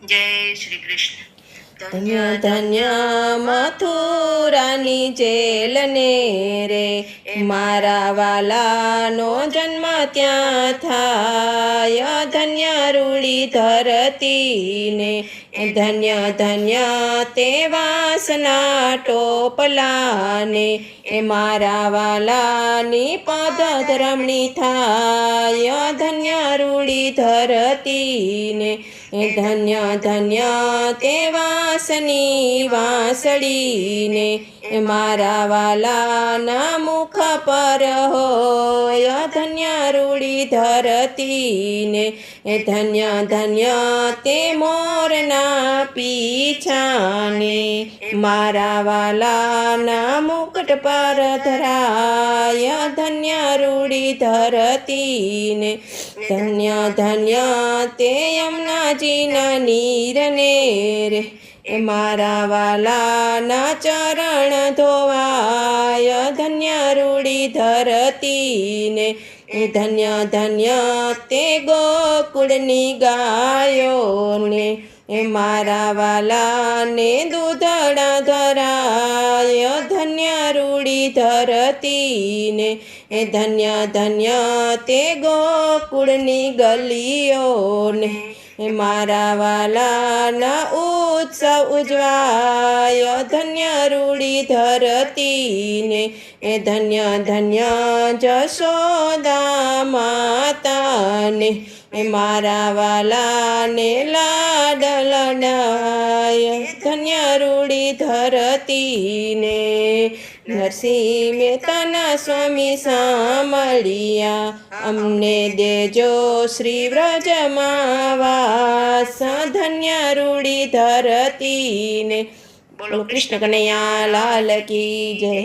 જય શ્રી કૃષ્ણ. ધન્ય ધન્ય મથુરાની જેલ ને રે, મારા વાલાનો જન્મ ત્યાં થાય. ધન્ય રૂડી ધરતીને, ધન્ય ધન્ય તે વાસના ટોપલાને, મારા વાલાની પદ ધરમણી થાય. ધન્ય રૂડી ધરતીને, ધન્ય ધન્ય તે વાસની વાસળીને, મારા વાલાના મુખ પર હોય. ધન્ય રૂડી ધરતીને, ધન્ય ધન્ય તે મોરના પીછાને, મારા વાલાના મુકટ પર ધરાય. ધન્ય રૂડી ધરતીને, ધન્ય ધન્ય તે યમુનાજીના નીરને રે, મારા વાલાના ચરણ ધોવાય. ધન્ય રૂડી ધરતીને, ધન્ય ધન્ય તે ગોકુળની ગાયોને, મારા વાલાને દૂધડા ધરાય. ધન્ય રૂડી ધરતીને, ધન્ય ધન્ય તે ગોકુળની ગલીઓને, મારા વાલાના ઉત્સવ ઉજવાય. ધન્ય રૂડી ધરતીને, ધન્ય ધન્ય જશોદા માતાને, મારા વાલાને લાડ લડાય. ધન્ય રૂડી ધરતીને, નરસિંહ મહેતાના સ્વામી સાંભળ્યા, અમને દેજો શ્રી વ્રજમાં વાસ. ધન્ય રૂડી ધરતીને, બોલો કૃષ્ણ કનૈયા લાલ કી જય.